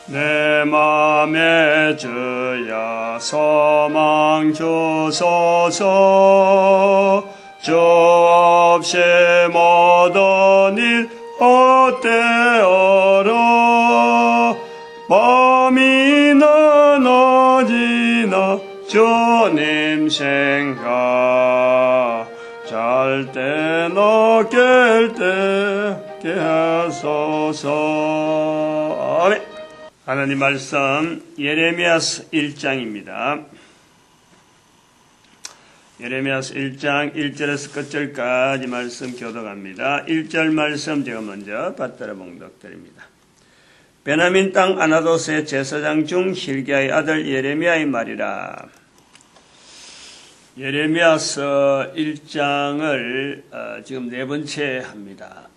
내 맘에 주야 소망 주소서. 주 없이 모든 일 헛되어라. 밤이나 낮이나 주님 생각, 잘 때나 깰 때 깨소서. 아멘. 하나님 말씀 예레미야서 1장입니다. 예레미야서 1장 1절에서 끝절까지 말씀 교독합니다. 1절 말씀 제가 먼저 받들어 봉독드립니다. 베냐민 땅 아나도스의 제사장 중 hil기야의 아들 예레미야의 말이라. 예레미야서 1장을 지금 네 번째 합니다.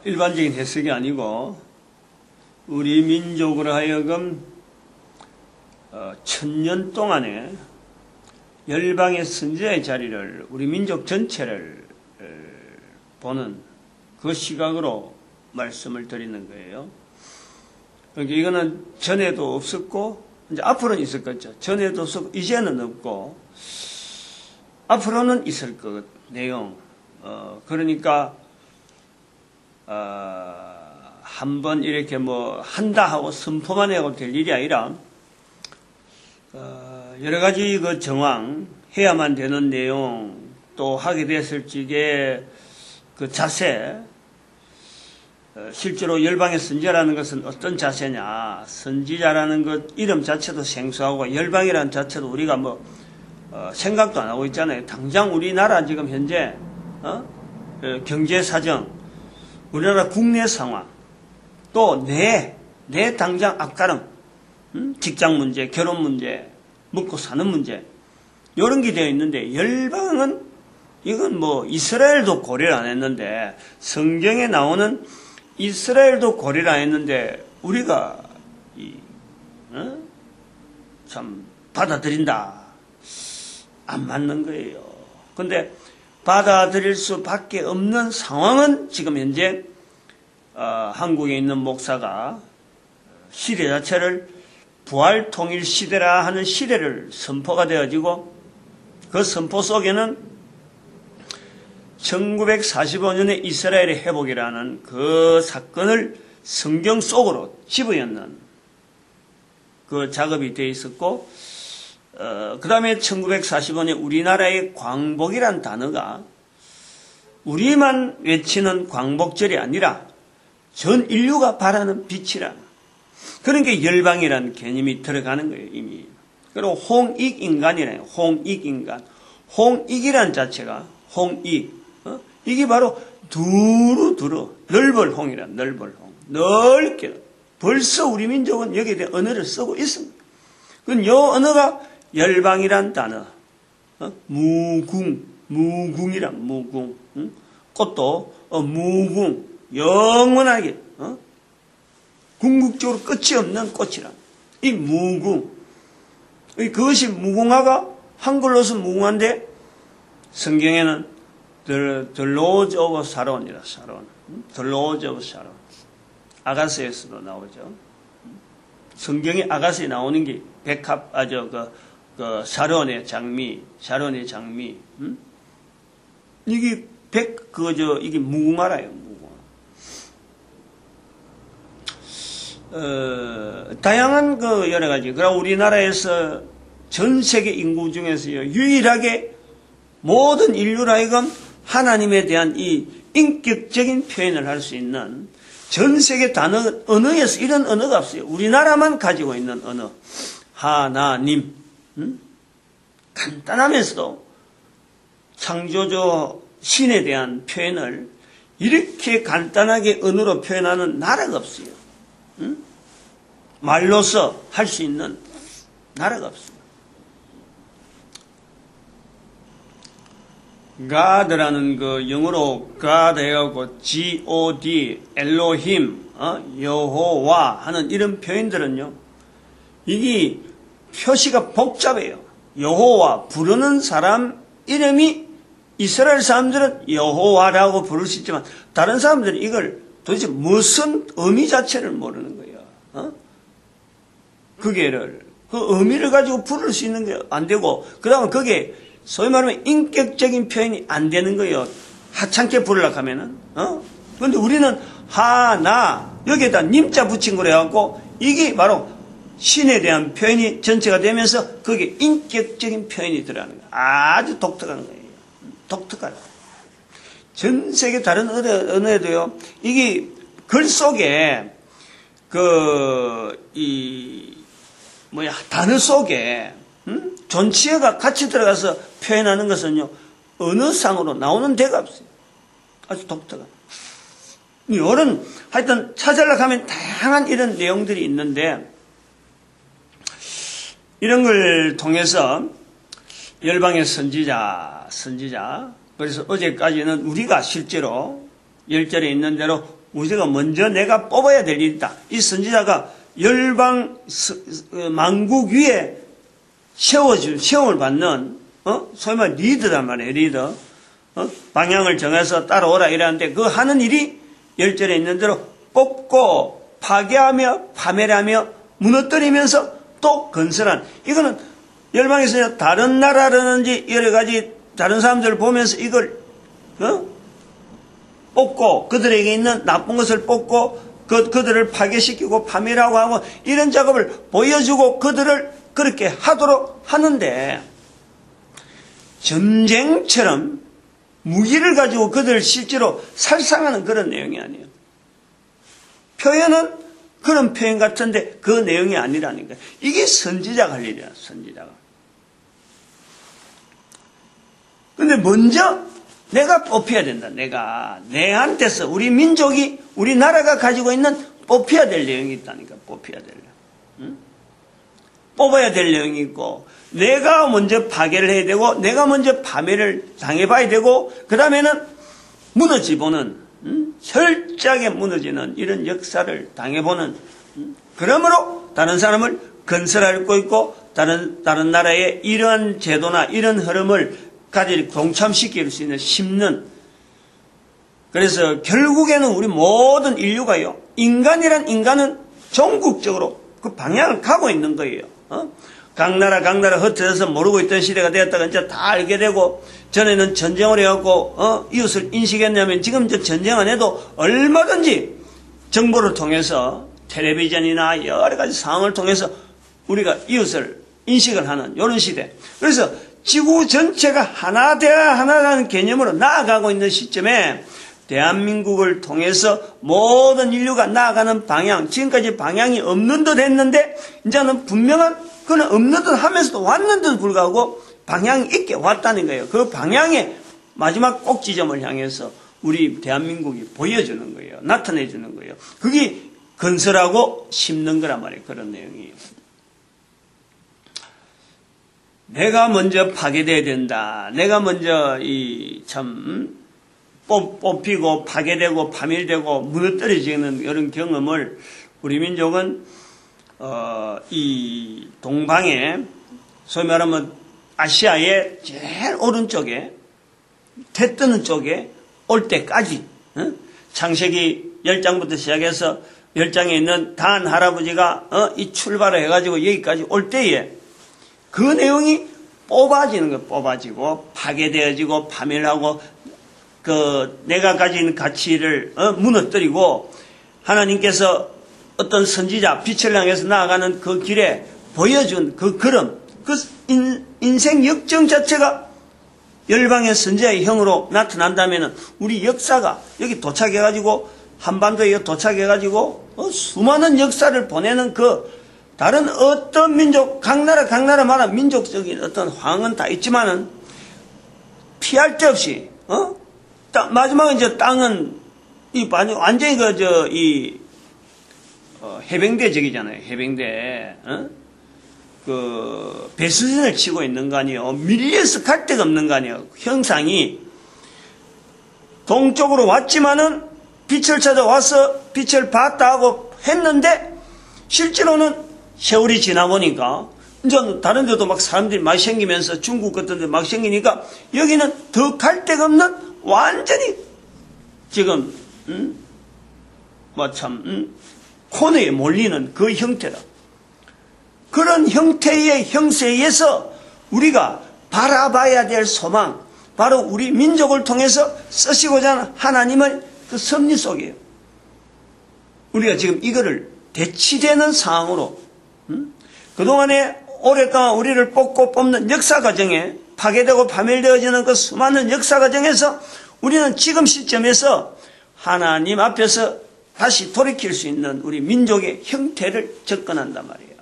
일반적인 해석이 아니고 우리 민족으로 하여금 1000년 동안에 열방의 선지자의 자리를, 우리 민족 전체를 보는 그 시각으로 말씀을 드리는 거예요. 그러니까 이거는 전에도 없었고 이제 앞으로는 있을 거죠. 전에도 없었고 이제는 없고 앞으로는 있을 것 내용. 그러니까 한번 이렇게 뭐 한다 하고 선포만 하고 될 일이 아니라 여러 가지 그 정황, 해야만 되는 내용, 또 하게 됐을 적에 그 자세, 실제로 열방의 선지자라는 것은 어떤 자세냐. 선지자라는 것 이름 자체도 생소하고 열방이라는 자체도 우리가 뭐 생각도 안 하고 있잖아요. 당장 우리나라 지금 현재 경제 사정, 우리나라 국내 상황, 또 내 당장 앞가름, 직장 문제, 결혼 문제, 먹고 사는 문제, 이런 게 되어 있는데 열방은 이건 뭐 이스라엘도 고려를 안 했는데, 성경에 나오는 이스라엘도 고려를 안 했는데 우리가 참 받아들인다. 안 맞는 거예요. 근데 받아들일 수밖에 없는 상황은 지금 현재 한국에 있는 목사가 시대 자체를 부활 통일 시대라 하는 시대를 선포가 되어지고, 그 선포 속에는 1945년에 이스라엘의 회복이라는 그 사건을 성경 속으로 집어넣는 그 작업이 되어 있었고, 그 다음에 1945년에 우리나라의 광복이란 단어가 우리만 외치는 광복절이 아니라 전 인류가 바라는 빛이라, 그러니까 열방이라는 개념이 들어가는 거예요, 이미. 그리고 홍익인간이래요. 홍익인간. 홍익이란 자체가 홍익. 이게 바로 두루두루 넓을 홍이란, 넓을 홍. 넓게. 벌써 우리 민족은 여기에 대한 언어를 쓰고 있습니다. 그건 요 언어가 열방이란 단어. 무궁이란 무궁. 꽃도 무궁. 영원하게. 궁극적으로 끝이 없는 꽃이란. 이 무궁. 그것이 무궁화가 한글로서 무궁화인데 성경에는 The Lord of Sharon이라, 샤론. The Lord of Sharon. 아가스에서도 나오죠. 성경에 아가스에 나오는 게 백합, 샤론의 장미, 이게 이게 무궁화라요, 무궁화. 다양한 여러 가지. 그럼 우리나라에서 전 세계 인구 중에서요, 유일하게 모든 인류로 하여금 하나님에 대한 이 인격적인 표현을 할 수 있는 전 세계 언어에서 이런 언어가 없어요. 우리나라만 가지고 있는 언어. 하나님. 간단하면서도 창조주 신에 대한 표현을 이렇게 간단하게 언어로 표현하는 나라가 없어요. 말로서 할 수 있는 나라가 없어요. God라는 그 영어로 God하고 G-O-D, 엘로힘, 여호와 하는 이런 표현들은요, 이게 표시가 복잡해요. 여호와 부르는 사람 이름이 이스라엘 사람들은 여호와라고 부를 수 있지만 다른 사람들은 이걸 도대체 무슨 의미 자체를 모르는 거예요. 그 의미를 가지고 부를 수 있는 게 안 되고, 그 다음에 그게 소위 말하면 인격적인 표현이 안 되는 거예요. 하찮게 부르려고 하면은. 근데 우리는 하나, 여기에다 님자 붙인 거래 갖고, 이게 바로 신에 대한 표현이 전체가 되면서 그게 인격적인 표현이 들어가는 거예요. 아주 독특한 거예요. 독특하다. 전 세계 다른 언어에도요, 이게 글 속에, 단어 속에, 존치어가 같이 들어가서 표현하는 것은요, 언어상으로 나오는 데가 없어요. 아주 독특한. 이런, 하여튼 찾으려고 하면 다양한 이런 내용들이 있는데, 이런 걸 통해서 열방의 선지자. 그래서 어제까지는 우리가 실제로 10절에 있는 대로 우리가 먼저 내가 뽑아야 될 일이다. 이 선지자가 열방 만국 위에 시험을 받는 소위 말해 리더란 말이에요. 리더. 방향을 정해서 따라오라 이러는데 그 하는 일이 10절에 있는 대로 뽑고 파괴하며 파멸하며 무너뜨리면서 또 건설한. 이거는 열방에서 다른 나라라든지 여러 가지 다른 사람들을 보면서 이걸 뽑고 그들에게 있는 나쁜 것을 뽑고 그들을 파괴시키고 파멸하고 하고 이런 작업을 보여주고 그들을 그렇게 하도록 하는데 전쟁처럼 무기를 가지고 그들을 실제로 살상하는 그런 내용이 아니에요. 표현은 그런 표현 같은데 그 내용이 아니라니까. 이게 선지자가 할 일이야, 선지자가. 근데 먼저 내가 뽑혀야 된다. 내한테서 우리 민족이, 우리 나라가 가지고 있는 뽑혀야 될 내용이 있다니까. 뽑혀야 될 내용. 뽑아야 될 내용이 있고, 내가 먼저 파괴를 해야 되고, 내가 먼저 파멸을 당해봐야 되고, 그 다음에는 무너지보는, 철저하게 무너지는 이런 역사를 당해보는, 그러므로 다른 사람을 건설하고 있고, 다른 나라의 이러한 제도나 이런 흐름을 가지고 동참시킬 수 있는 심는. 그래서 결국에는 우리 모든 인류가요, 인간이란 인간은 전국적으로 그 방향을 가고 있는 거예요. 각 나라 흩어져서 모르고 있던 시대가 되었다가 이제 다 알게 되고, 전에는 전쟁을 해갖고 이웃을 인식했냐면 지금 이제 전쟁 안 해도 얼마든지 정보를 통해서 텔레비전이나 여러 가지 상황을 통해서 우리가 이웃을 인식을 하는 이런 시대. 그래서 지구 전체가 하나 되어야 하나라는 개념으로 나아가고 있는 시점에 대한민국을 통해서 모든 인류가 나아가는 방향, 지금까지 방향이 없는 듯 했는데 이제는 분명한 그는 없는 듯 하면서도 왔는 듯 불구하고 방향이 있게 왔다는 거예요. 그 방향의 마지막 꼭지점을 향해서 우리 대한민국이 보여주는 거예요. 나타내주는 거예요. 그게 건설하고 심는 거란 말이에요. 그런 내용이에요. 내가 먼저 파괴돼야 된다. 내가 먼저 뽑히고 파괴되고 파멸되고 무너뜨려지는 이런 경험을 우리 민족은 이 동방에 소위 말하면 아시아의 제일 오른쪽에 태 뜨는 쪽에 올 때까지 창세기 10장부터 시작해서 10장에 있는 단 할아버지가 이 출발을 해가지고 여기까지 올 때에 그 내용이 뽑아지는 거예요. 뽑아지고 파괴되어지고 파멸하고 내가 가진 가치를 무너뜨리고 하나님께서 어떤 선지자 빛을 향해서 나아가는 그 길에 보여준 그 걸음, 그 인생 역정 자체가 열방의 선지자의 형으로 나타난다면 우리 역사가 여기 도착해가지고 한반도에 도착해가지고 수많은 역사를 보내는 그 다른 어떤 민족, 각 나라마다 민족적인 어떤 황은 다 있지만은 피할 데 없이 마지막에 이제 땅은 완전히 해병대 적이잖아요. 해병대 그 배수진을 치고 있는 거 아니에요. 밀려서 갈 데가 없는 거 아니에요. 형상이 동쪽으로 왔지만은 빛을 찾아와서 빛을 봤다 하고 했는데 실제로는 세월이 지나 보니까 이제 다른 데도 막 사람들이 많이 생기면서 중국 같은 데 막 생기니까 여기는 더 갈 데가 없는 완전히 지금 코너에 몰리는 그 형태다. 그런 형태의 형세에서 우리가 바라봐야 될 소망, 바로 우리 민족을 통해서 쓰시고자 하는 하나님의 그 섭리 속이에요. 우리가 지금 이거를 대치되는 상황으로 그동안에 오랫동안 우리를 뽑고 뽑는 역사 과정에 파괴되고 파멸되어지는 그 수많은 역사 과정에서 우리는 지금 시점에서 하나님 앞에서 다시 돌이킬 수 있는 우리 민족의 형태를 접근한단 말이에요.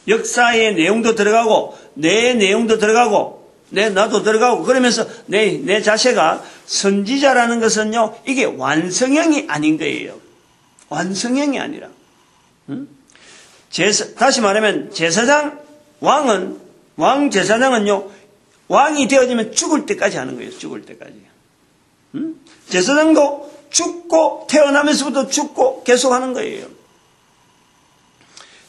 역사의 내용도 들어가고 내 내용도 들어가고 나도 들어가고 그러면서 내 자체가 선지자라는 것은요, 이게 완성형이 아닌 거예요. 완성형이 아니라. 다시 말하면 제사장, 왕 제사장은요, 왕이 되어지면 죽을 때까지 하는 거예요. 죽을 때까지. 제사장도 죽고 태어나면서부터 죽고 계속 하는 거예요.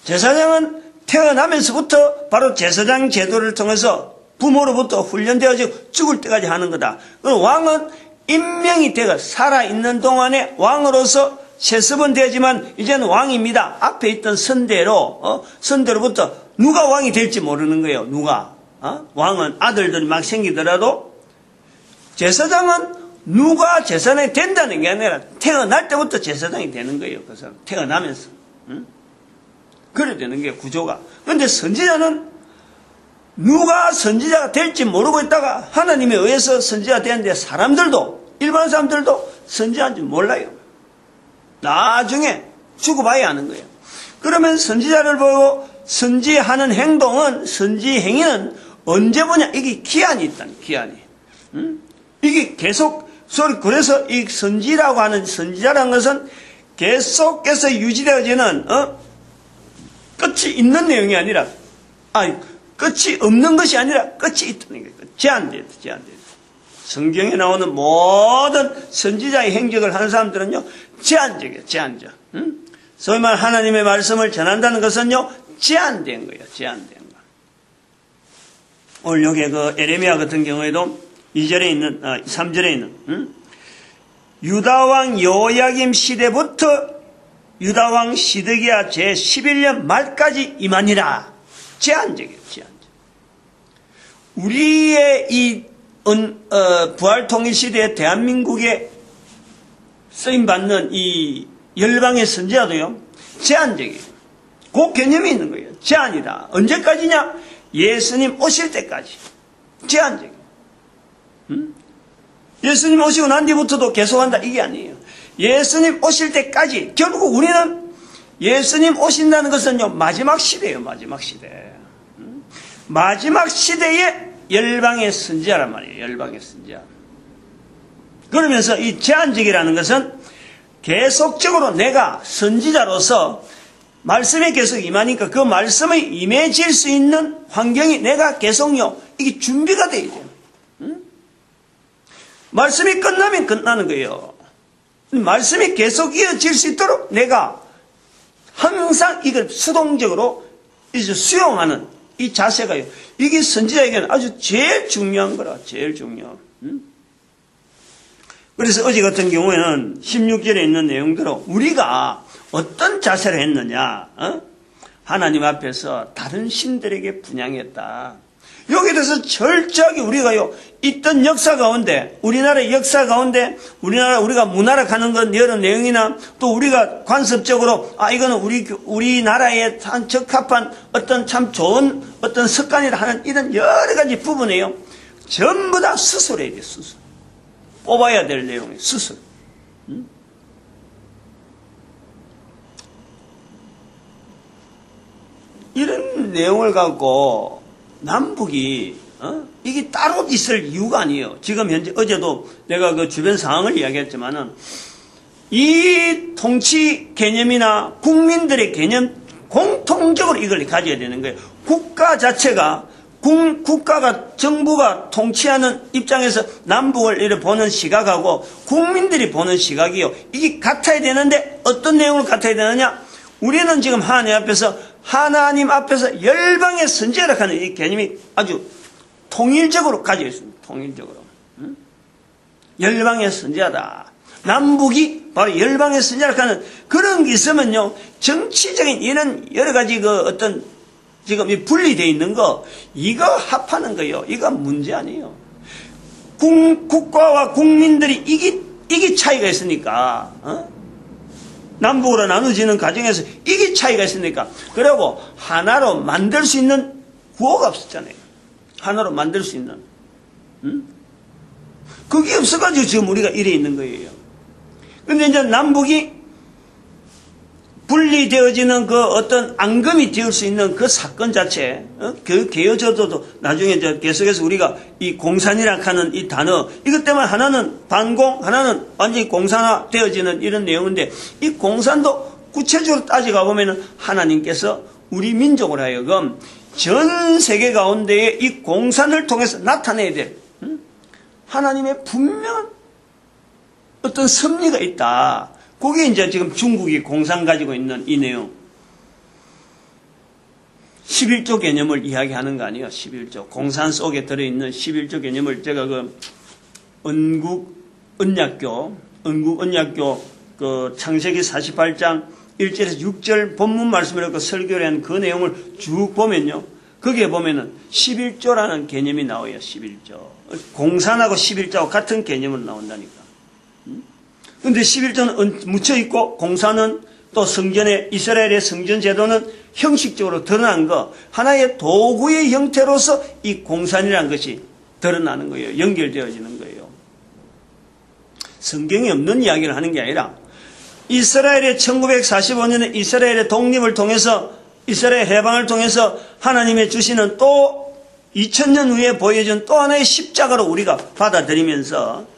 제사장은 태어나면서부터 바로 제사장 제도를 통해서 부모로부터 훈련되어지고 죽을 때까지 하는 거다. 그럼 왕은 임명이 되어 살아있는 동안에 왕으로서 세습은 되지만 이제는 왕입니다. 앞에 있던 선대로부터 누가 왕이 될지 모르는 거예요. 누가. 왕은 아들들이 막 생기더라도 제사장은 누가 제사장이 된다는 게 아니라 태어날 때부터 제사장이 되는 거예요. 그 사람 태어나면서. 그래 되는 게 구조가. 그런데 선지자는 누가 선지자가 될지 모르고 있다가 하나님에 의해서 선지자가 되는데 사람들도 일반 사람들도 선지자인지 몰라요. 나중에 죽어봐야 하는 거예요. 그러면 선지자를 보고 선지하는 행동은 선지 행위는 언제 보냐? 이게 기한이 있다는 기한이. 이게 계속 그래서 이 선지라고 하는 선지자라는 것은 계속해서 유지되어지는 끝이 있는 내용이 아니라 끝이 없는 것이 아니라 끝이 있다는 거예요. 제한되어. 성경에 나오는 모든 선지자의 행적을 하는 사람들은요, 제한적이에요. 제한적. 소위 말 하나님의 말씀을 전한다는 것은요, 제한된 거예요. 제한된 거. 오늘 여기 그 에레미야 같은 경우에도 2절에 있는 3절에 있는 유다왕 여호야김 시대부터 유다왕 시드기야 제11년 말까지 임하니라. 제한적이에요. 제한적. 우리의 이 부활통일시대에 대한민국에 쓰임받는 이 열방의 선지자도요, 제한적이에요. 그 개념이 있는 거예요. 제한이다. 언제까지냐? 예수님 오실 때까지. 제한적이에요. 예수님 오시고 난 뒤부터도 계속한다. 이게 아니에요. 예수님 오실 때까지. 결국 우리는 예수님 오신다는 것은요, 마지막 시대예요. 마지막 시대. 마지막 시대에 열방의 선지자란 말이에요. 열방의 선지자. 그러면서 이 제한적이라는 것은 계속적으로 내가 선지자로서 말씀에 계속 임하니까 그 말씀에 임해질 수 있는 환경이 내가 계속요, 이게 준비가 돼야 돼요. 말씀이 끝나면 끝나는 거예요. 말씀이 계속 이어질 수 있도록 내가 항상 이걸 수동적으로 이제 수용하는 이 자세가요. 이게 선지자에게는 아주 제일 중요한 거라. 제일 중요한. 그래서 어제 같은 경우에는 16절에 있는 내용대로 우리가 어떤 자세를 했느냐. 하나님 앞에서 다른 신들에게 분향했다. 여기에 대해서 철저하게 우리가요, 있던 역사 가운데, 우리나라의 역사 가운데, 우리가 문화를 가는 건 여러 내용이나 또 우리가 관습적으로, 이거는 우리나라에 참 적합한 어떤 참 좋은 어떤 습관이라 하는 이런 여러 가지 부분이에요. 전부 다 수술해야 돼, 수술. 뽑아야 될 내용이 수술. 이런 내용을 갖고, 남북이 이게 따로 있을 이유가 아니에요. 지금 현재 어제도 내가 그 주변 상황을 이야기했지만은 이 통치 개념이나 국민들의 개념 공통적으로 이걸 가져야 되는 거예요. 국가 자체가 국가가 정부가 통치하는 입장에서 남북을 이렇게 보는 시각하고 국민들이 보는 시각이요. 이게 같아야 되는데 어떤 내용을 같아야 되느냐? 우리는 지금 하나님 앞에서 열방의 선지자라 하는 이 개념이 아주 통일적으로 가지고 있습니다. 통일적으로. 열방의 선지자다. 남북이 바로 열방의 선지자라 하는 그런 게 있으면요, 정치적인 이런 여러 가지 어떤 지금 이 분리되어 있는 거, 이거 합하는 거요. 이거 문제 아니에요. 국가와 국민들이 이게 차이가 있으니까, 남북으로 나눠지는 과정에서 이게 차이가 있으니까, 그리고 하나로 만들 수 있는 구호가 없었잖아요. 하나로 만들 수 있는. 그게 없어가지고 지금 우리가 이래 있는 거예요. 근데 이제 남북이 분리되어지는 어떤 앙금이 되을 수 있는 그 사건 자체, 그 개요저도 나중에 계속해서 우리가 이 공산이라 하는 이 단어, 이것 때문에 하나는 반공, 하나는 완전히 공산화 되어지는 이런 내용인데, 이 공산도 구체적으로 따져가 보면은 하나님께서 우리 민족으로 하여금 전 세계 가운데에 이 공산을 통해서 나타내야 될, 하나님의 분명한 어떤 섭리가 있다. 그게 이제 지금 중국이 공산 가지고 있는 이 내용. 11조 개념을 이야기하는 거 아니에요. 11조. 공산 속에 들어있는 11조 개념을 제가 은국언약교 창세기 48장 1절에서 6절 본문 말씀을 설교를 한 그 내용을 쭉 보면요. 거기에 보면은 11조라는 개념이 나와요. 11조. 공산하고 11조하고 같은 개념으로 나온다니까. 근데 11조는 묻혀있고, 공산은 또 성전의, 이스라엘의 성전 제도는 형식적으로 드러난 거, 하나의 도구의 형태로서 이 공산이라는 것이 드러나는 거예요. 연결되어지는 거예요. 성경에 없는 이야기를 하는 게 아니라, 이스라엘의 1945년에 이스라엘의 독립을 통해서, 이스라엘 해방을 통해서 하나님의 주시는 또 2000년 후에 보여준 또 하나의 십자가로 우리가 받아들이면서,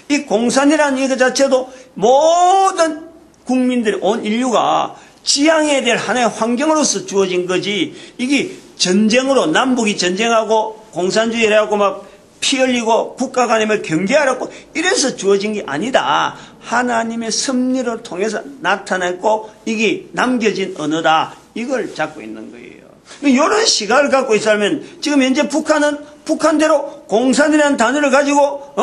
이 공산이라는 이것 자체도 모든 국민들이, 온 인류가 지향해야 될 하나의 환경으로서 주어진 거지, 이게 전쟁으로, 남북이 전쟁하고 공산주의를 하고 막 피 흘리고 국가 간에 경계하라고 이래서 주어진 게 아니다. 하나님의 섭리를 통해서 나타냈고, 이게 남겨진 언어다. 이걸 잡고 있는 거예요. 이런 시각을 갖고 있으면, 지금 현재 북한은 북한대로 공산이라는 단어를 가지고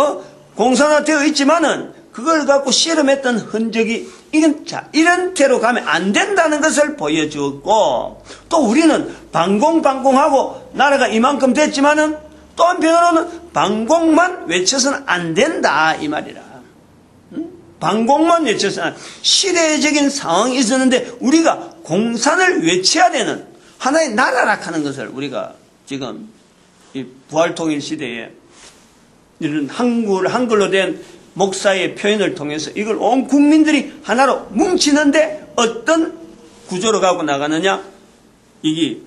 공산화되어 있지만은, 그걸 갖고 실험했던 흔적이 이런 태로 가면 안 된다는 것을 보여주었고, 또 우리는 반공하고 나라가 이만큼 됐지만은 또 한편으로는 반공만 외쳐서는 안 된다 이 말이라. 반공만 외쳐서는, 시대적인 상황이 있었는데 우리가 공산을 외쳐야 되는 하나의 나라라 하는 것을 우리가 지금 이 부활통일 시대에 이런 한글로 된 목사의 표현을 통해서 이걸 온 국민들이 하나로 뭉치는데 어떤 구조로 가고 나가느냐, 이게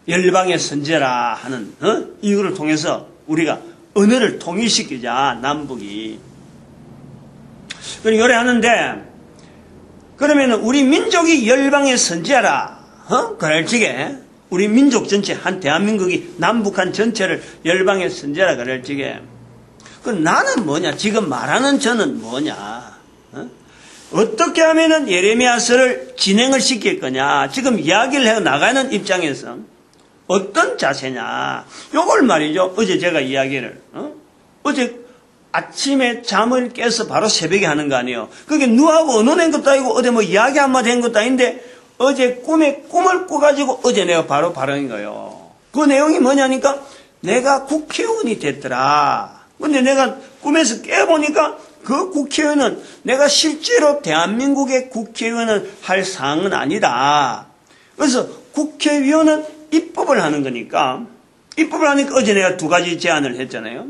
열방의 선제라 하는 이거를 통해서 우리가 언어를 통일시키자, 남북이. 그걸 요래하는데, 그러면 우리 민족이 열방의 선지자라, 그럴 적에, 우리 민족 전체, 한 대한민국이 남북한 전체를 열방의 선지자라 그럴 적에, 그 나는 뭐냐, 지금 말하는 저는 뭐냐, 어떻게 하면은 예레미야서를 진행을 시킬 거냐, 지금 이야기를 해 나가는 입장에서 어떤 자세냐, 요걸 말이죠. 어제 제가 이야기를, 어제 아침에 잠을 깨서 바로 새벽에 하는 거 아니에요. 그게 누구하고 언어낸 것도 아니고 어디 뭐 이야기 한마디 한 것도 아닌데, 어제 꿈에 꿈을 꿔가지고 어제 내가 바로 발언인 거예요. 그 내용이 뭐냐니까, 내가 국회의원이 됐더라. 근데 내가 꿈에서 깨보니까 그 국회의원은 내가 실제로 대한민국의 국회의원을 할 사항은 아니다. 그래서 국회의원은 입법을 하는 거니까, 입법을 하니까 어제 내가 두 가지 제안을 했잖아요.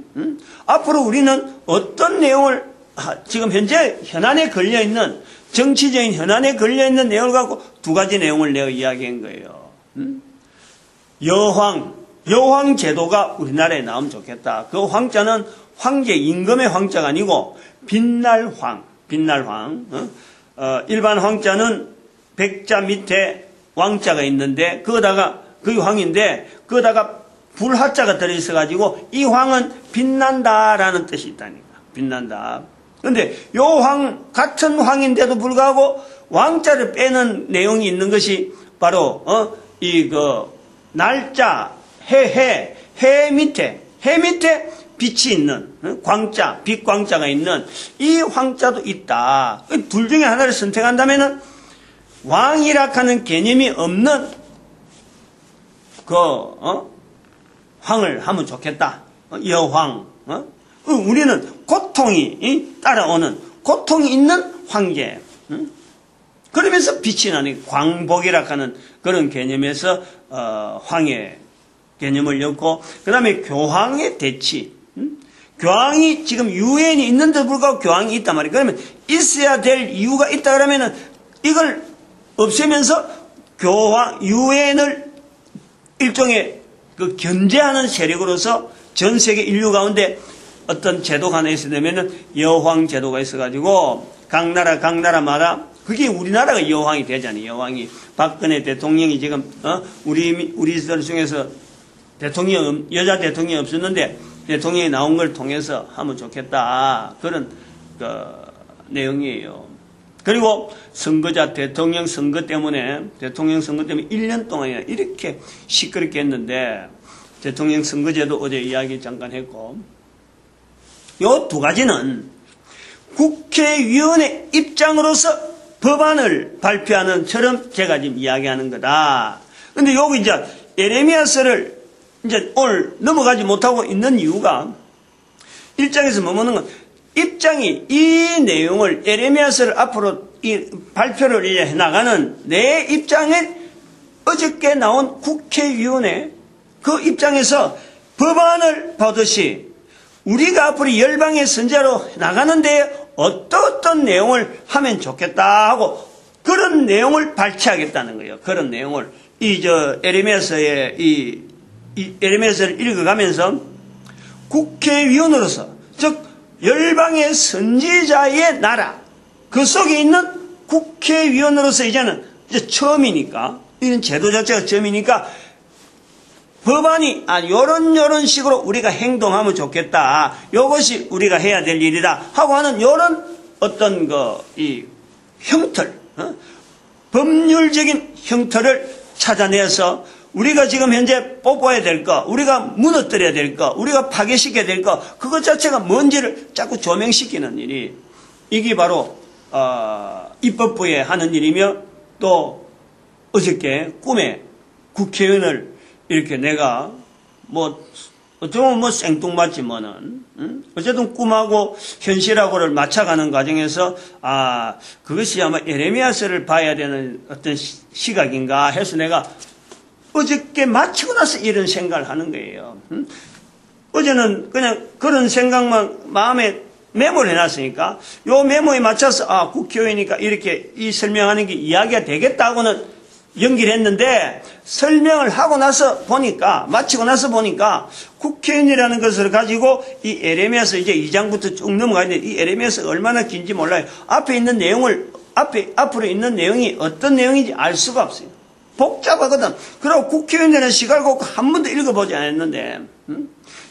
앞으로 우리는 어떤 내용을, 지금 현재 현안에 걸려있는, 정치적인 현안에 걸려있는 내용을 갖고 두 가지 내용을 내가 이야기한 거예요. 여황 제도가 우리나라에 나오면 좋겠다. 그 황자는 황제 임금의 황자가 아니고 빛날황. 일반 황자는 백자 밑에 왕자가 있는데, 그게 황인데, 거기다가 불화자가 들어있어가지고, 이 황은 빛난다라는 뜻이 있다니까. 빛난다. 근데 요 황, 같은 황인데도 불구하고 왕자를 빼는 내용이 있는 것이 바로, 날짜, 해 밑에 빛이 있는 광자, 빛광자가 있는 이 황자도 있다. 둘 중에 하나를 선택한다면은 왕이라 하는 개념이 없는 황을 하면 좋겠다. 여황. 우리는 고통이 따라오는 고통이 있는 황제. 그러면서 빛이 나는 광복이라 하는 그런 개념에서 황의 개념을 엮고, 그 다음에 교황의 대치. 교황이 지금 유엔이 있는데도 불구하고 교황이 있단 말이에요. 그러면 있어야 될 이유가 있다 그러면은 이걸 없애면서 유엔을 일종의 그 견제하는 세력으로서 전 세계 인류 가운데 어떤 제도가 하나 있어야 되면은 여황 제도가 있어가지고 각 나라마다 그게 우리나라가 여황이 되잖아요. 여황이. 박근혜 대통령이 지금 우리들 중에서 여자 대통령이 없었는데 대통령이 나온 걸 통해서 하면 좋겠다. 그런 내용이에요. 그리고 대통령 선거 때문에 1년 동안이나 이렇게 시끄럽게 했는데 대통령 선거제도 어제 이야기 잠깐 했고, 요 두 가지는 국회의원의 입장으로서 법안을 발표하는 처럼 제가 지금 이야기하는 거다. 근데 여기 이제 예레미야서를 이제 오늘 넘어가지 못하고 있는 이유가 1장에서 뭐뭐는 건 입장이 이 내용을 예레미야서를 앞으로 발표를 해 나가는 내 입장에 어저께 나온 국회의원의 그 입장에서 법안을 보듯이 우리가 앞으로 열방의 선자로 나가는데 어떤 내용을 하면 좋겠다 하고 그런 내용을 발췌하겠다는 거예요. 그런 내용을 예레미야서의 예레미야서를 읽어가면서 국회의원으로서, 즉 열방의 선지자의 나라 그 속에 있는 국회의원으로서 이제 처음이니까, 이런 제도 자체가 처음이니까 법안이 요런 식으로 우리가 행동하면 좋겠다. 요것이 우리가 해야 될 일이다 하고 하는 요런 어떤 형틀, 법률적인 형태를 찾아내서 우리가 지금 현재 뽑아야 될 거, 우리가 무너뜨려야 될 거, 우리가 파괴시켜야 될 거, 그것 자체가 뭔지를 자꾸 조명시키는 일이, 이게 바로 입법부에 하는 일이며, 또 어저께 꿈에 국회의원을 이렇게 내가 어쩌면 생뚱맞지만은 어쨌든 꿈하고 현실하고를 맞춰가는 과정에서 그것이 아마 예레미야서를 봐야 되는 어떤 시각인가 해서 내가 어저께 마치고 나서 이런 생각을 하는 거예요. 어제는 그냥 그런 생각만 마음에 메모를 해놨으니까 요 메모에 맞춰서 국회의원이니까 이렇게 이 설명하는 게 이야기가 되겠다고는 연기를 했는데, 설명을 하고 나서 보니까, 마치고 나서 보니까 국회의원이라는 것을 가지고 이 예레미야서 이제 2장부터 쭉 넘어가는데 이 예레미야서가 얼마나 긴지 몰라요. 앞으로 있는 내용이 어떤 내용인지 알 수가 없어요. 복잡하거든. 그리고 국회의원이라는 시각을 꼭 한 번도 읽어보지 않았는데,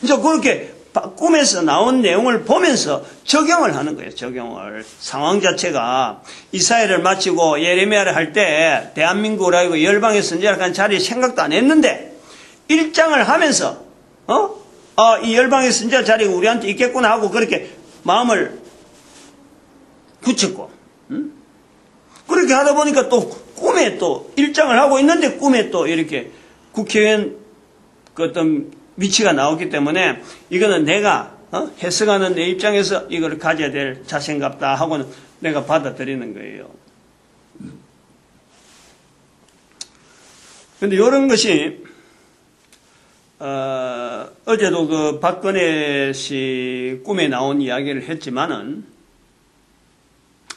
이제 그렇게 꿈에서 나온 내용을 보면서 적용을 하는 거예요. 적용을. 상황 자체가 이사야를 마치고 예레미야를 할 때 대한민국을 하고 열방의 선지자라는 자리에 생각도 안 했는데 1장을 하면서 이 열방의 선지자 자리가 우리한테 있겠구나 하고 그렇게 마음을 굳혔고, 그렇게 하다 보니까 또 꿈에 또 1장을 하고 있는데 꿈에 또 이렇게 국회의원 어떤 위치가 나오기 때문에 이거는 내가 해석하는 내 입장에서 이걸 가져야 될 자신갑다 하고는 내가 받아들이는 거예요. 그런데 이런 것이 어제도 그 박근혜 씨 꿈에 나온 이야기를 했지만은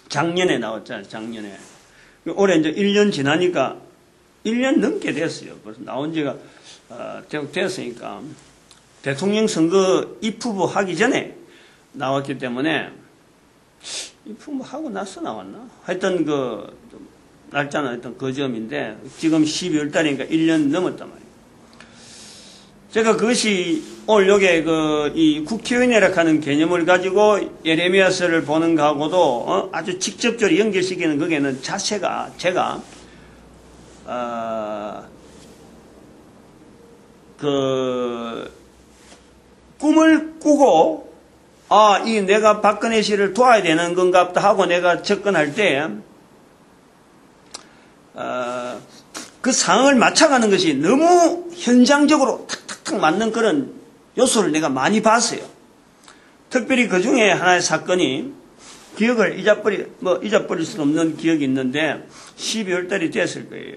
작년에 나왔잖아요. 작년에. 올해 이제 1년 지나니까 1년 넘게 됐어요. 벌써 나온 지가 됐으니까 대통령 선거 입후보 하기 전에 나왔기 때문에 입후보 하고 나서 나왔나? 하여튼 날짜는 하여튼 그 점인데 지금 12월 달이니까 1년 넘었단 말이에요. 제가 그것이 오늘 요게 이 국회의원이라 하는 개념을 가지고 예레미야서를 보는 거하고도 아주 직접적으로 연결시키는 거기에는 자체가 제가 꿈을 꾸고, 아, 이 내가 박근혜 씨를 도와야 되는 건가 보다 하고 내가 접근할 때, 그 상황을 맞춰가는 것이 너무 현장적으로 탁탁탁 맞는 그런 요소를 내가 많이 봤어요. 특별히 그 중에 하나의 사건이 기억을 잊어버릴 수 없는 기억이 있는데 12월 달이 됐을 거예요.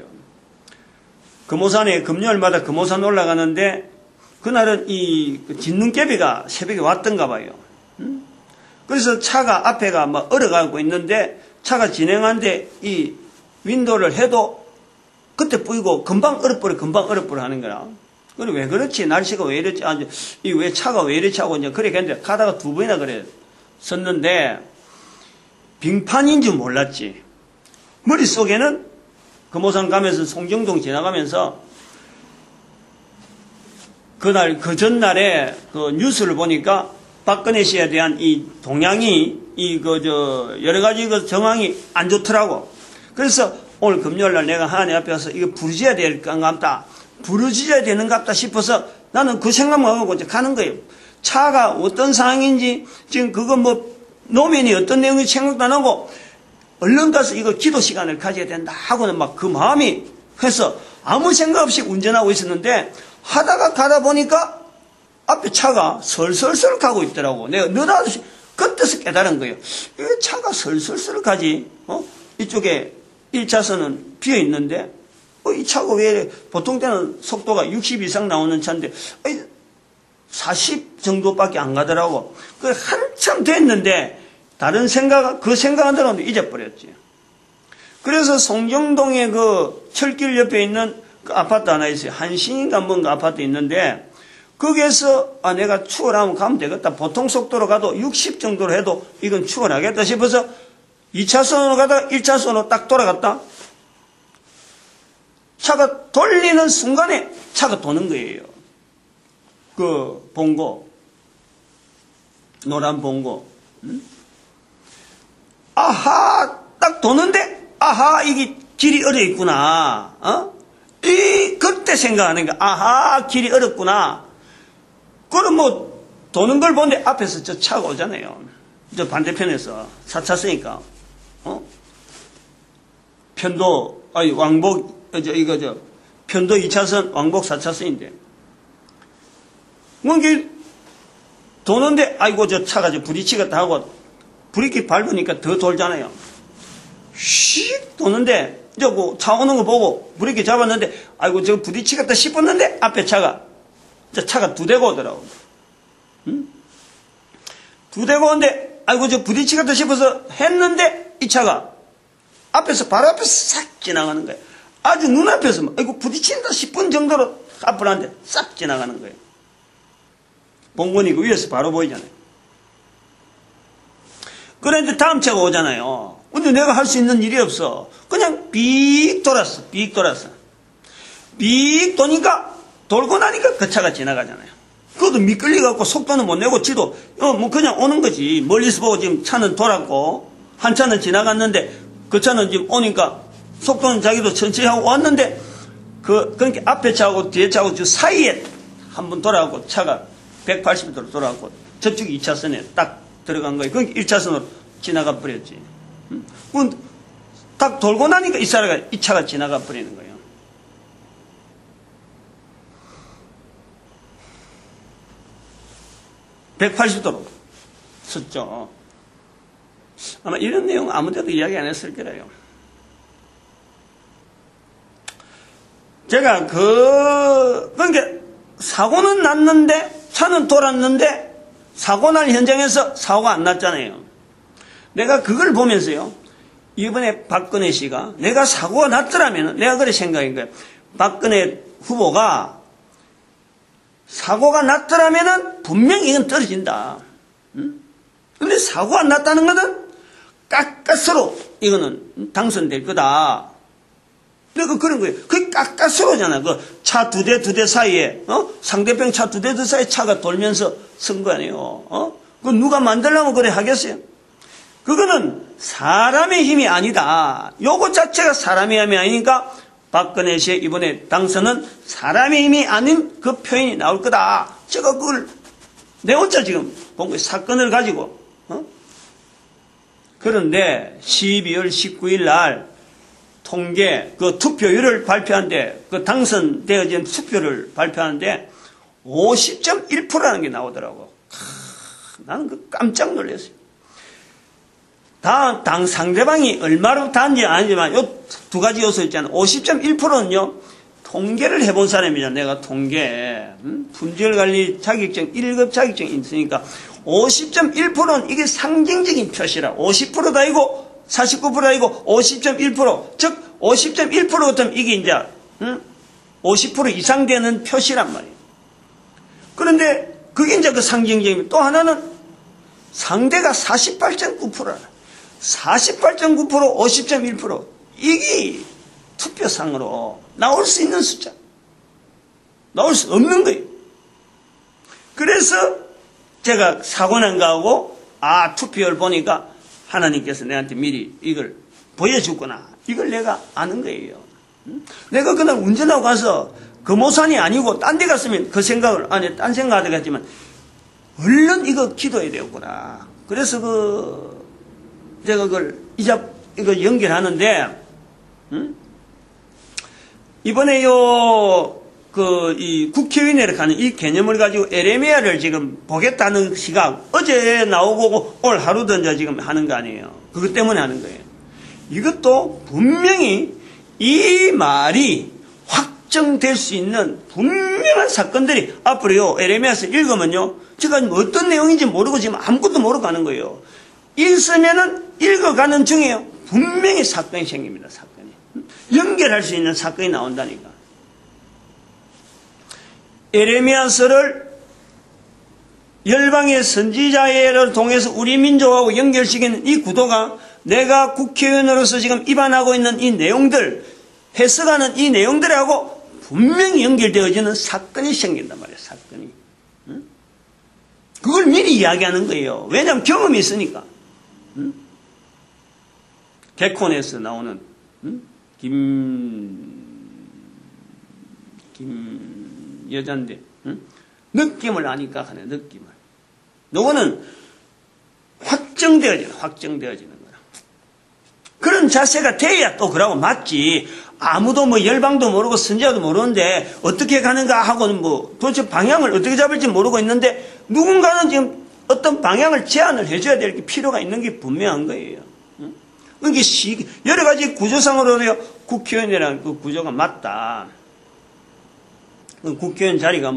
금오산에 금요일마다 금오산 올라가는데 그날은 이 진눈깨비가 새벽에 왔던가 봐요. 그래서 차가 앞에가 막 얼어가고 있는데 차가 진행하는데 이 윈도우를 해도 그때 뿌이고 금방 얼어버려 하는 거라. 그래 왜 그렇지? 날씨가 왜 이렇지? 이 왜 차가 왜 이렇지 하고 이제 그래 근데 가다가 두 번이나 그래 썼는데 빙판인 줄 몰랐지. 머릿속에는 금오산 가면서 송정동 지나가면서 그날 그 전날에 그 뉴스를 보니까 박근혜 씨에 대한 이 동향이 여러 가지 그 정황이 안 좋더라고. 그래서 오늘 금요일날 내가 하나님 앞에 가서 이거 부르짖어야 될 것 같다. 부르짖어야 되는 것 같다 싶어서 나는 그 생각만 하고 이제 가는 거예요. 차가 어떤 상황인지 지금 그거 뭐 노면이 어떤 내용인지 생각도 안 하고 얼른 가서 이거 기도 시간을 가져야 된다 하고는 막 그 마음이 해서 아무 생각 없이 운전하고 있었는데 하다가 가다 보니까 앞에 차가 설설설 가고 있더라고. 내가 느닷없이 그때서 깨달은 거예요. 왜 차가 설설설 가지? 이쪽에 1차선은 비어 있는데 이 차가 왜 보통 때는 속도가 60 이상 나오는 차인데 40 정도밖에 안 가더라고. 그 한참 됐는데 다른 그 생각은 들었는데 잊어버렸지. 그래서 송정동에 그 철길 옆에 있는 그 아파트 하나 있어요. 한신인가 뭔가 아파트 있는데 거기에서 내가 추월하면 가면 되겠다. 보통 속도로 가도 60 정도로 해도 이건 추월하겠다 싶어서 2차선으로 가다가 1차선으로 딱 돌아갔다. 차가 돌리는 순간에 차가 도는 거예요. 그 봉고, 노란 봉고. 아하, 딱 도는데 아하, 이게 길이 얼어 있구나. 그때 생각하는 거야. 아하, 길이 얼었구나. 그럼 뭐 도는 걸 보는데 앞에서 저 차가 오잖아요. 저 반대편에서 4차선이니까. 왕복 편도 2차선, 왕복 4차선인데. 뭐 이게 도는데 아이고 저 차가 저 부딪히겠다 하고 브레이크 밟으니까 더 돌잖아요. 휙 도는데 이제 뭐 차 오는 거 보고 브레이크 잡았는데 아이고 저 부딪히겠다 싶었는데 앞에 차가 두 대가 오더라고. 두 대가 오는데 아이고 저 부딪히겠다 싶어서 했는데 이 차가 바로 앞에서 싹 지나가는 거예요. 아주 눈앞에서 아이고 부딪힌다 싶은 정도로 앞을 한데 싹 지나가는 거예요. 봉건이 그 위에서 바로 보이잖아요. 그런데 다음 차가 오잖아요. 근데 내가 할 수 있는 일이 없어. 그냥 빅 돌았어. 빅 도니까 돌고 나니까 그 차가 지나가잖아요. 그것도 미끌려갖고 속도는 못 내고 지도 뭐 그냥 오는 거지. 멀리서 보고 지금 차는 돌았고 한 차는 지나갔는데 그 차는 지금 오니까 속도는 자기도 천천히 하고 왔는데 그러니까 앞에 차하고 뒤에 차하고 저 사이에 한번 돌아가고 차가 180도로 돌아가고 저쪽 2차선에 딱 들어간 거예요. 그러니까 1차선으로 지나가 버렸지. 딱 돌고 나니까 이 차가 지나가 버리는 거예요. (180도로) 섰죠. 아마 이런 내용 아무데도 이야기 안 했을 거예요. 제가 그러니까 사고는 났는데 차는 돌았는데 사고 날 현장에서 사고가 안 났잖아요. 내가 그걸 보면서요. 이번에 박근혜 씨가 내가 사고가 났더라면 내가 그래 생각인 거예요. 박근혜 후보가 사고가 났더라면 분명히 이건 떨어진다. 근데 사고가 안 났다는 것은 깎아서로 이거는 당선될 거다. 그러니까 그런 거예요. 그게 깎아서로잖아. 그 차 두 대 사이에, 상대편 차 두 대 사이에 차가 돌면서 선 거 아니에요. 그 누가 만들려면 그래 하겠어요? 그거는 사람의 힘이 아니다. 요거 자체가 사람의 힘이 아니니까 박근혜 씨의 이번에 당선은 사람의 힘이 아닌 그 표현이 나올 거다. 제가 그걸 내 혼자 지금 본 거예요. 사건을 가지고. 그런데 12월 19일 날 통계, 그 투표율을 발표하는데, 그 당선되어진 투표를 발표하는데 50.1%라는 게 나오더라고. 나는 그 깜짝 놀랐어요. 당 상대방이 얼마로 단지 아니지만 요 두 가지 요소 있잖아요. 50.1%는요, 통계를 해본 사람이잖아. 내가 통계. 품질관리 자격증, 1급 자격증이 있으니까 50.1%는 이게 상징적인 표시라. 50%도 아니고 49%도 아니고 50.1%. 즉 50.1% 같으면 이게 이제 50% 이상 되는 표시란 말이에요. 그런데 그게 이제 그 상징적인, 또 하나는 상대가 48.9%라. 48.9%, 50.1%. 이게 투표상으로 나올 수 있는 숫자. 나올 수 없는 거예요. 그래서 제가 사고난 거하고, 투표율 보니까 하나님께서 내한테 미리 이걸 보여줬구나. 이걸 내가 아는 거예요. 내가 그날 운전하고 가서 금오산이 아니고 딴 데 갔으면 그 생각을, 딴 생각을 하겠지만, 얼른 이거 기도해야 되겠구나. 그래서 제가 이거 연결하는데, 이번에 이 국회의원회를 가는 이 개념을 가지고 에레미야를 지금 보겠다는 시각, 어제 나오고 오늘 하루도 이제 지금 하는 거 아니에요. 그것 때문에 하는 거예요. 이것도 분명히 이 말이 확정될 수 있는 분명한 사건들이 앞으로요, 에레미야서 읽으면요, 제가 어떤 내용인지 모르고 지금 아무것도 모르고 가는 거예요. 읽으면은 읽어가는 중에요, 분명히 사건이 생깁니다, 사건이. 연결할 수 있는 사건이 나온다니까. 에레미야서를 열방의 선지자를 통해서 우리 민족하고 연결시키는 이 구도가 내가 국회의원으로서 지금 입안하고 있는 이 내용들, 해석하는 이 내용들하고 분명히 연결되어지는 사건이 생긴단 말이에요, 사건이. 그걸 미리 이야기하는 거예요. 왜냐하면 경험이 있으니까. 개콘에서 나오는 여잔데 느낌을 아니까 하네, 느낌을. 요거는 확정되어지는 거라. 그런 자세가 돼야 또 그러고 맞지. 아무도 열방도 모르고 선지자도 모르는데 어떻게 가는가 하고는 도대체 방향을 어떻게 잡을지 모르고 있는데 누군가는 지금 어떤 방향을 제안을 해줘야 될 필요가 있는 게 분명한 거예요. 그게 여러 가지 구조상으로도 국회의원이라는 그 구조가 맞다. 국회의원 자리가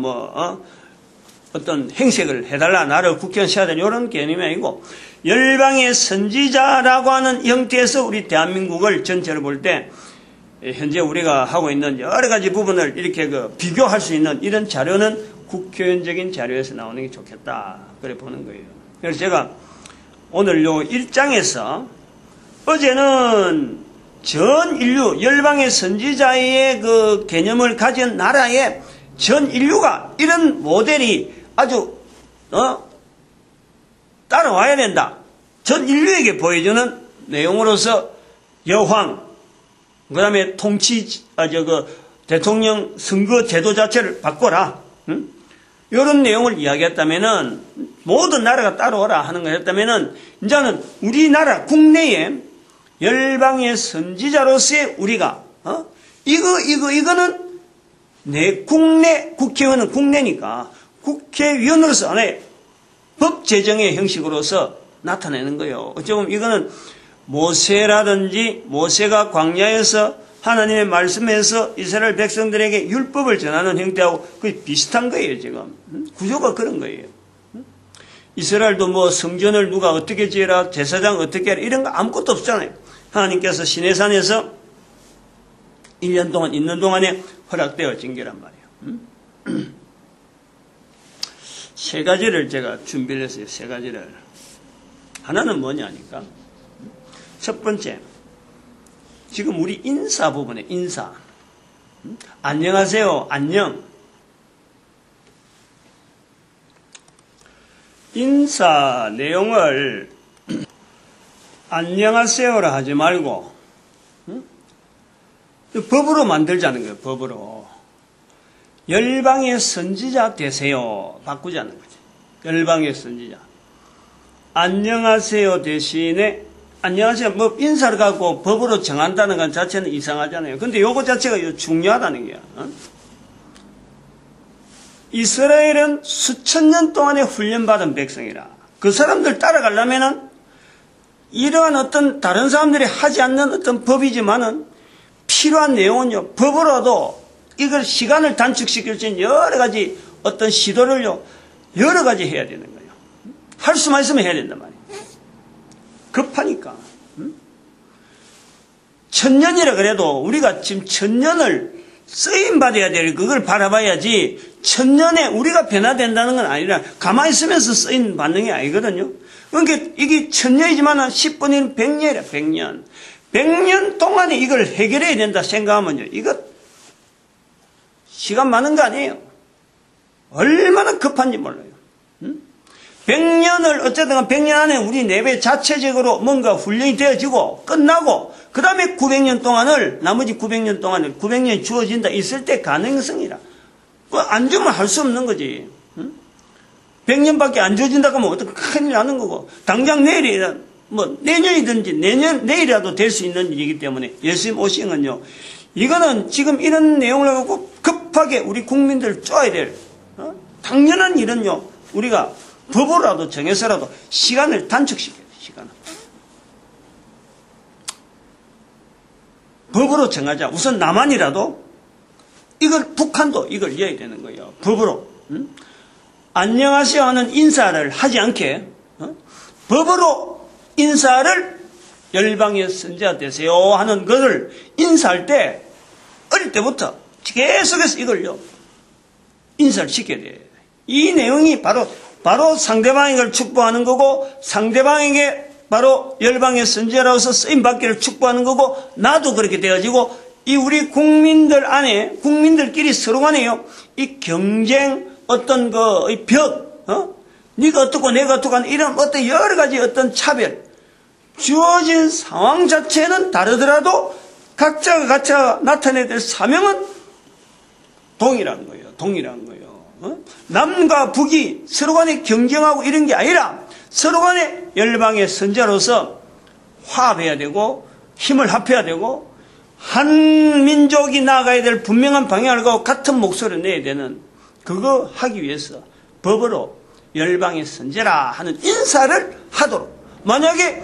어떤 행색을 해달라, 나를 국회의원 세워야 되는 이런 개념이 아니고, 열방의 선지자라고 하는 형태에서 우리 대한민국을 전체로 볼 때, 현재 우리가 하고 있는 여러 가지 부분을 이렇게 비교할 수 있는 이런 자료는 국회의원적인 자료에서 나오는 게 좋겠다. 그래 보는 거예요. 그래서 제가 오늘 요 1장에서 어제는 전 인류, 열방의 선지자의 그 개념을 가진 나라의 전 인류가 이런 모델이 아주, 따라와야 된다. 전 인류에게 보여주는 내용으로서 여황, 그 다음에 대통령 선거 제도 자체를 바꿔라. 이런 내용을 이야기했다면은, 모든 나라가 따라오라 하는 거였다면은, 이제는 우리나라 국내에 열방의 선지자로서의 우리가, 이거는 내 국회의원은 국내니까 국회의원으로서 안에 법 제정의 형식으로서 나타내는 거예요. 어쩌면 이거는 모세라든지 모세가 광야에서 하나님의 말씀에서 이스라엘 백성들에게 율법을 전하는 형태하고 거의 비슷한 거예요, 지금. 구조가 그런 거예요. 이스라엘도 성전을 누가 어떻게 지어라, 제사장 어떻게 해라, 이런 거 아무것도 없잖아요. 하나님께서 시내산에서 1년 동안 있는 동안에 허락되어진 거란 말이에요. 세 가지를 제가 준비를 했어요. 세 가지를. 하나는 뭐냐니까. 첫 번째, 지금 우리 인사 부분에 인사. 안녕하세요. 안녕. 인사 내용을 안녕하세요라 하지 말고 법으로 만들자는 거예요. 법으로. 열방의 선지자 되세요. 바꾸자는 거죠. 열방의 선지자. 안녕하세요 대신에 안녕하세요 뭐 인사를 갖고 법으로 정한다는 것 자체는 이상하잖아요. 근데 요거 자체가 중요하다는 거야. 이스라엘은 수천 년 동안에 훈련받은 백성이라 그 사람들 따라가려면은 이러한 어떤 다른 사람들이 하지 않는 어떤 법이지만은 필요한 내용은요, 법으로도 이걸 시간을 단축시킬 수 있는 여러 가지 어떤 시도를요, 여러 가지 해야 되는 거예요. 할 수만 있으면 해야 된단 말이에요. 급하니까. 천년이라 그래도 우리가 지금 천년을 쓰임받아야 될 그걸 바라봐야지 천년에 우리가 변화된다는 건 아니라 가만히 있으면서 쓰임 받는 게 아니거든요. 그러니까 이게 천년이지만 10분이면 100년이라 100년. 100년 동안에 이걸 해결해야 된다 생각하면요. 이거 시간 많은 거 아니에요. 얼마나 급한지 몰라요. 100년을 어쨌든 100년 안에 우리 내배 자체적으로 뭔가 훈련이 되어지고 끝나고 그 다음에 900년 동안을 나머지 900년 동안을 900년이 주어진다 있을 때 가능성이라 안 주면 할 수 없는 거지. 100년밖에 안 주어진다고 하면 어떻게 큰일 나는 거고 당장 내일이라 뭐 내년이든지 내일이라도 될 수 있는 일이기 때문에 예수님 오신 건요. 이거는 지금 이런 내용을 갖고 급하게 우리 국민들 쪼아야 될 당연한 일은요. 우리가 법으로라도 정해서라도 시간을 단축시켜야 돼. 시간을. 법으로 정하자. 우선 남한이라도 이걸 북한도 이걸 이어야 되는 거예요. 법으로. 안녕하세요 하는 인사를 하지 않게 법으로 인사를 열방의 선지자 되세요 하는 것을 인사할 때 어릴 때부터 계속해서 이걸요 인사를 시켜야 돼요. 이 내용이 바로 상대방에게 축복하는 거고 상대방에게 바로 열방의 선지자로서 쓰임받기를 축복하는 거고 나도 그렇게 되어지고 이 우리 국민들 안에 국민들끼리 서로 간에요 이 경쟁 어떤 그 벽 네가 어떻고 내가 어떻고 하는 이런 어떤 여러 가지 어떤 차별 주어진 상황 자체는 다르더라도 각자가 나타내야 될 사명은 동일한 거예요. 동일한 거예요. 남과 북이 서로 간에 경쟁하고 이런 게 아니라 서로 간에 열방의 선지자로서 화합해야 되고 힘을 합해야 되고 한 민족이 나아가야 될 분명한 방향을 가고 같은 목소리를 내야 되는 그거 하기 위해서 법으로 열방의 선지자라 하는 인사를 하도록 만약에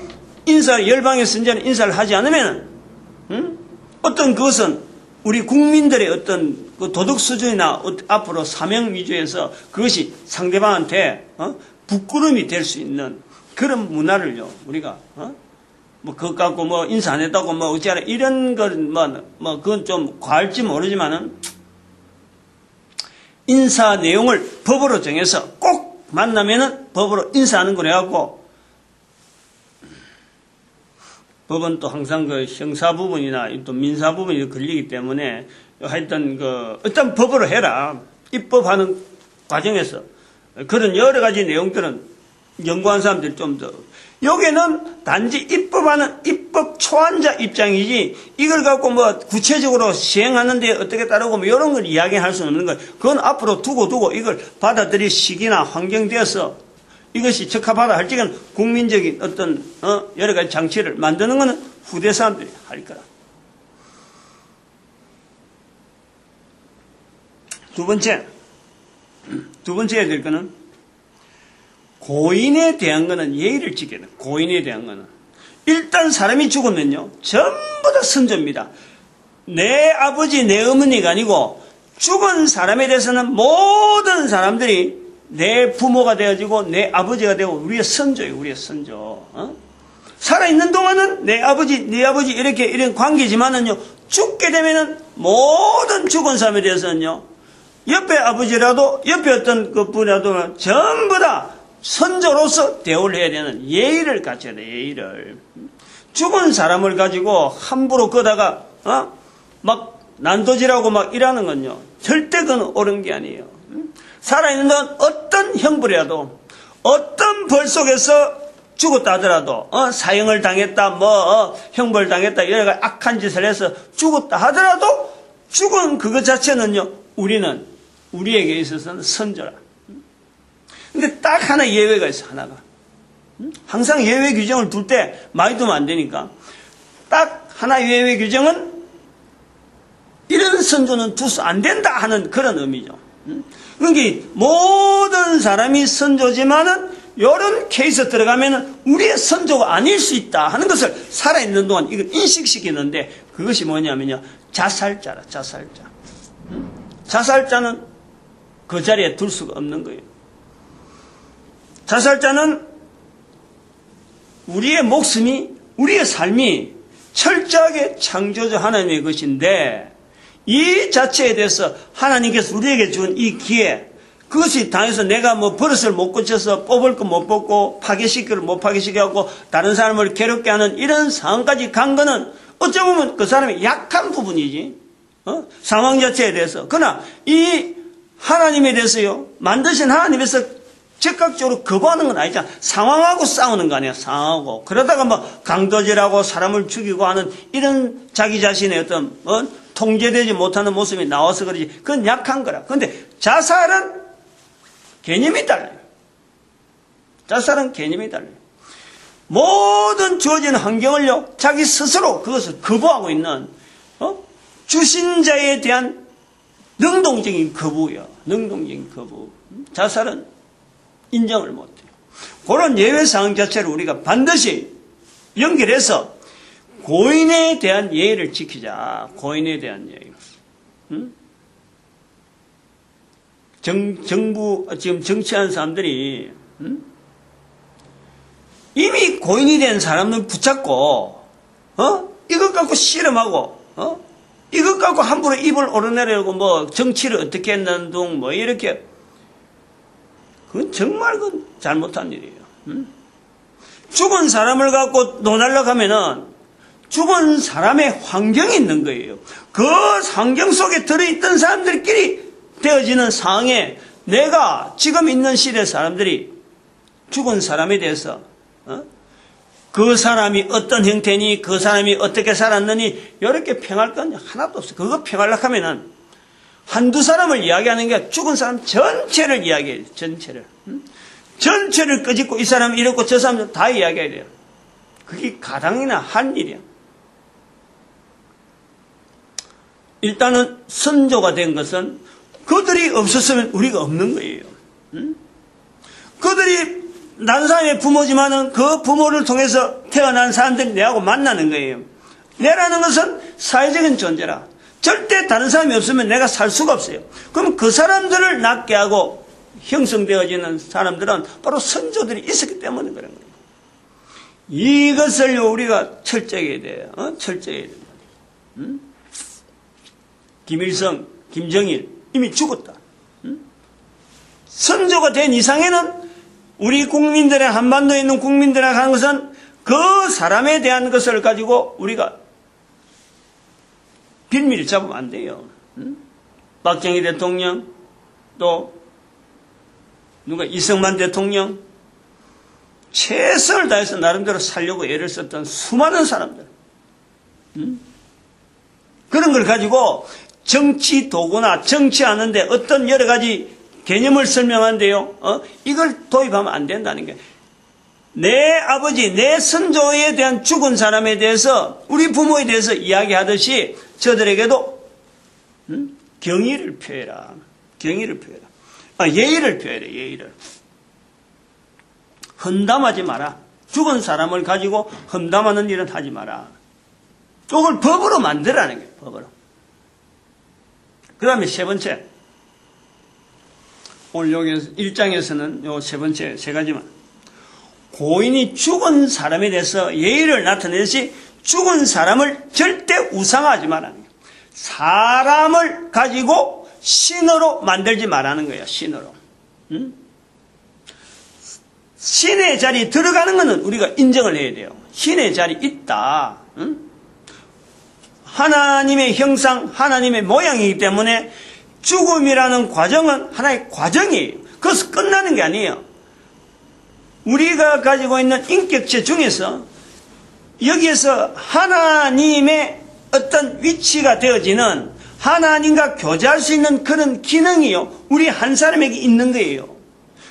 열방의 선지자는 인사를 하지 않으면 어떤 그것은 우리 국민들의 어떤 그 도덕 수준이나 앞으로 사명 위주에서 그것이 상대방한테 부끄러움이 될 수 있는 그런 문화를요 우리가 뭐 그것 갖고 뭐 인사 안 했다고 뭐 어찌하라 이런 건 뭐 그건 좀 과할지 모르지만은 인사 내용을 법으로 정해서 꼭 만나면은 법으로 인사하는 걸 해갖고 법은 또 항상 그 형사 부분이나 또 민사 부분이 걸리기 때문에 하여튼 일단 법으로 해라. 입법하는 과정에서 그런 여러 가지 내용들은 연구한 사람들이 좀 더 여기는 단지 입법 초안자 입장이지 이걸 갖고 뭐 구체적으로 시행하는데 어떻게 따르고 뭐 이런 걸 이야기할 수는 없는 거예요. 그건 앞으로 두고 이걸 받아들일 시기나 환경 되어서 이것이 적합하다 할 적은 국민적인 어떤 여러 가지 장치를 만드는 것은 후대 사람들이 할 거라. 두 번째 해야 될 거는 고인에 대한 거는 예의를 지켜야 돼. 고인에 대한 거는 일단 사람이 죽으면요 전부 다 선조입니다. 내 아버지 내 어머니가 아니고 죽은 사람에 대해서는 모든 사람들이 내 부모가 되어지고 내 아버지가 되고 우리의 선조예요. 우리의 선조. 살아있는 동안은 내 아버지 이렇게 이런 관계지만은요 죽게 되면은 모든 죽은 사람에 대해서는요 옆에 아버지라도 옆에 어떤 그 분이라도 전부 다 선조로서 대우를 해야 되는 예의를 갖춰야 돼. 예의를. 죽은 사람을 가지고 함부로 걷다가 막 난도질하고 막 이러는 건요 절대 그건 옳은 게 아니에요. 살아있는 동안 어떤 형벌이라도 어떤 벌 속에서 죽었다 하더라도 사형을 당했다 형벌 당했다 여러 가지 악한 짓을 해서 죽었다 하더라도 죽은 그것 자체는요 우리에게 있어서는 선조라. 근데 딱 하나 예외가 있어, 하나가. 항상 예외 규정을 둘 때 많이 두면 안 되니까. 딱 하나 예외 규정은 이런 선조는 두수 안 된다 하는 그런 의미죠. 그러니까 모든 사람이 선조지만은 이런 케이스 들어가면 우리의 선조가 아닐 수 있다 하는 것을 살아있는 동안 이걸 인식시키는데 그것이 뭐냐면요. 자살자라, 자살자. 자살자는 그 자리에 둘 수가 없는 거예요. 자살자는 우리의 목숨이, 우리의 삶이 철저하게 창조주 하나님의 것인데 이 자체에 대해서 하나님께서 우리에게 준 이 기회, 그것이 당해서 내가 뭐 버릇을 못 고쳐서 뽑을 거 못 뽑고 파괴시키를 못 파괴시켜갖고 다른 사람을 괴롭게 하는 이런 상황까지 간 거는 어찌 보면 그 사람의 약한 부분이지. 상황 자체에 대해서. 그러나 이 하나님에 대해서요, 만드신 하나님에서 즉각적으로 거부하는 건 아니잖아. 상황하고 싸우는 거 아니야, 상황하고. 그러다가 뭐 강도질하고 사람을 죽이고 하는 이런 자기 자신의 어떤 통제되지 못하는 모습이 나와서 그러지. 그건 약한 거라. 그런데 자살은 개념이 달라요. 자살은 개념이 달라요. 모든 주어진 환경을요, 자기 스스로 그것을 거부하고 있는, 주신 자에 대한 능동적인 거부요. 능동적인 거부. 자살은 인정을 못해요. 그런 예외 상황 자체를 우리가 반드시 연결해서 고인에 대한 예의를 지키자. 고인에 대한 예의. 정부, 지금 정치하는 사람들이, 이미 고인이 된 사람을 붙잡고, 이것 갖고 씨름하고, 이것 갖고 함부로 입을 오르내려고 뭐 정치를 어떻게 했는 둥, 뭐 이렇게, 그건 정말 그건 잘못한 일이에요. 죽은 사람을 갖고 논하려고 하면은 죽은 사람의 환경이 있는 거예요. 그 환경 속에 들어있던 사람들끼리 되어지는 상황에 내가 지금 있는 시대 사람들이 죽은 사람에 대해서 그 사람이 어떤 형태니 그 사람이 어떻게 살았느니 이렇게 평할 건 하나도 없어요. 그거 평하려고 하면은 한두 사람을 이야기하는 게 죽은 사람 전체를 이야기해요. 전체를. 전체를 끄집고 이 사람 이렇고 저 사람 다 이야기해야 돼요. 그게 가당이나 한 일이야. 일단은 선조가 된 것은 그들이 없었으면 우리가 없는 거예요. 그들이 난 사람의 부모지만은 그 부모를 통해서 태어난 사람들이 내하고 만나는 거예요. 내라는 것은 사회적인 존재라. 절대 다른 사람이 없으면 내가 살 수가 없어요. 그럼 그 사람들을 낫게 하고 형성되어지는 사람들은 바로 선조들이 있었기 때문에 그런 거예요. 이것을 우리가 철저하게 해야 돼요. 철저하게 해야 돼요. 김일성, 김정일 이미 죽었다. 선조가 된 이상에는 우리 국민들의 한반도에 있는 국민들에게 하는 것은 그 사람에 대한 것을 가지고 우리가 빌미를 잡으면 안 돼요. 박정희 대통령, 또 누가 이승만 대통령, 최선을 다해서 나름대로 살려고 애를 썼던 수많은 사람들. 그런 걸 가지고 정치 도구나 정치하는데 어떤 여러 가지 개념을 설명하는데요. 이걸 도입하면 안 된다는 게. 내 아버지, 내 선조에 대한 죽은 사람에 대해서 우리 부모에 대해서 이야기하듯이 저들에게도 경의를 표해라. 경의를 표해라. 예의를 표해라. 예의를. 험담하지 마라. 죽은 사람을 가지고 험담하는 일은 하지 마라. 그걸 법으로 만들라는 거예요. 법으로. 그 다음에 세 번째. 오늘 여기 1장에서는 요 세 번째 세 가지만. 고인이 죽은 사람에 대해서 예의를 나타내듯이 죽은 사람을 절대 우상하지 말라는 거예요. 사람을 가지고 신으로 만들지 말라는 거예요. 신으로. 신의 자리에 들어가는 것은 우리가 인정을 해야 돼요. 신의 자리 있다. 하나님의 형상, 하나님의 모양이기 때문에 죽음이라는 과정은 하나의 과정이에요. 그것은 끝나는 게 아니에요. 우리가 가지고 있는 인격체 중에서 여기에서 하나님의 어떤 위치가 되어지는 하나님과 교제할 수 있는 그런 기능이요. 우리 한 사람에게 있는 거예요.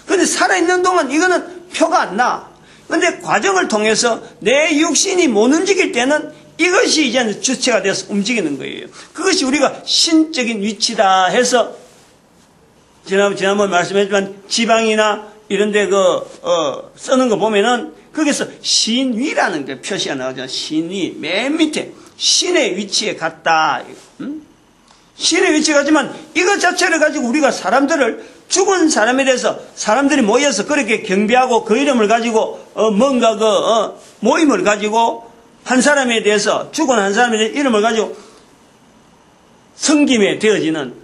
근데 살아있는 동안 이거는 표가 안 나. 근데 과정을 통해서 내 육신이 못 움직일 때는 이것이 이제는 주체가 돼서 움직이는 거예요. 그것이 우리가 신적인 위치다 해서 지난번 말씀했지만 지방이나 이런 데 쓰는 거 보면은 거기서 신위라는 게 표시가 나오잖아요. 신위. 맨 밑에 신의 위치에 갔다. 신의 위치에 갔지만 이것 자체를 가지고 우리가 사람들을 죽은 사람에 대해서 사람들이 모여서 그렇게 경배하고 그 이름을 가지고 뭔가 모임을 가지고 한 사람에 대해서 죽은 한 사람에 대해서 이름을 가지고 섬김에 되어지는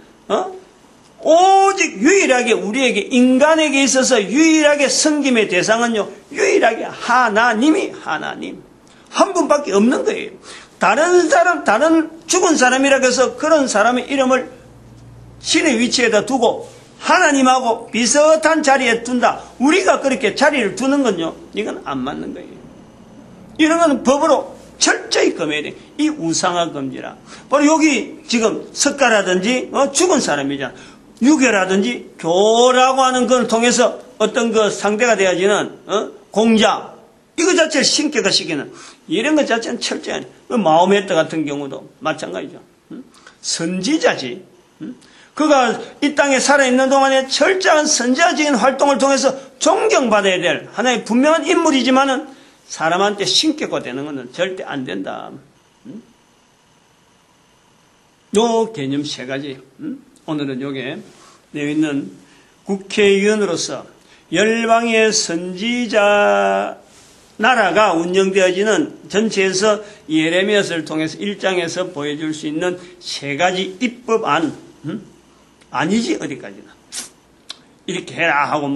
오직 유일하게 우리에게 인간에게 있어서 유일하게 섬김의 대상은요 유일하게 하나님 한 분밖에 없는 거예요. 다른 죽은 사람이라고 해서 그런 사람의 이름을 신의 위치에다 두고 하나님하고 비슷한 자리에 둔다. 우리가 그렇게 자리를 두는 건요 이건 안 맞는 거예요. 이런 건 법으로 철저히 금해야 돼. 이 우상화 금지라. 바로 여기 지금 석가라든지 죽은 사람이잖아. 유교라든지 교라고 하는 걸 통해서 어떤 그 상대가 되어지는 공자 이거 자체를 신격화 시키는 이런 것 자체는 철저히 아니에요. 마호메트 같은 경우도 마찬가지죠. 선지자지. 그가 이 땅에 살아있는 동안에 철저한 선지자적인 활동을 통해서 존경받아야 될 하나의 분명한 인물이지만은 사람한테 신격화되는 것은 절대 안 된다. 요 개념 세 가지. 오늘은 요게 되어 있는 국회의원으로서 열방의 선지자 나라가 운영되어지는 전체에서 예레미야서를 통해서 1장에서 보여줄 수 있는 세 가지 입법안. 아니지 어디까지나. 이렇게 해라 하고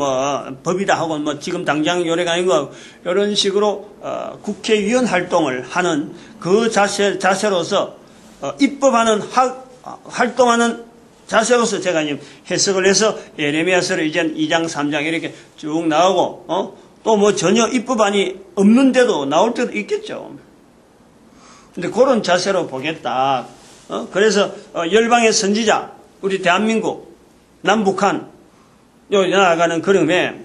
법이다 하고 지금 당장 요래가 아니고 이런 식으로 국회의원 활동을 하는 그 자세로서 입법하는 활동하는 자세로서 제가 지금 해석을 해서 예레미야서를 이제 2장 3장 이렇게 쭉 나오고 또 전혀 입법안이 없는데도 나올 때도 있겠죠. 근데 그런 자세로 보겠다. 그래서 열방의 선지자 우리 대한민국 남북한 요 나아가는 그림에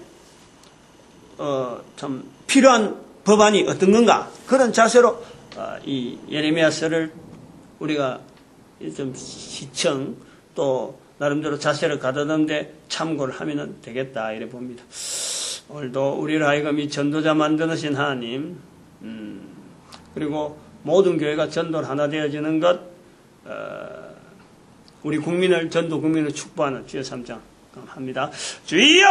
참 필요한 법안이 어떤 건가 그런 자세로 이 예레미야서를 우리가 좀 시청 또 나름대로 자세를 가다듬는데 참고를 하면 되겠다 이래 봅니다. 오늘도 우리를 하여금 이 전도자 만드신 하나님 그리고 모든 교회가 전도를 하나 되어지는 것 우리 국민을 전도 국민을 축복하는 주의 3장 합니다. 주여!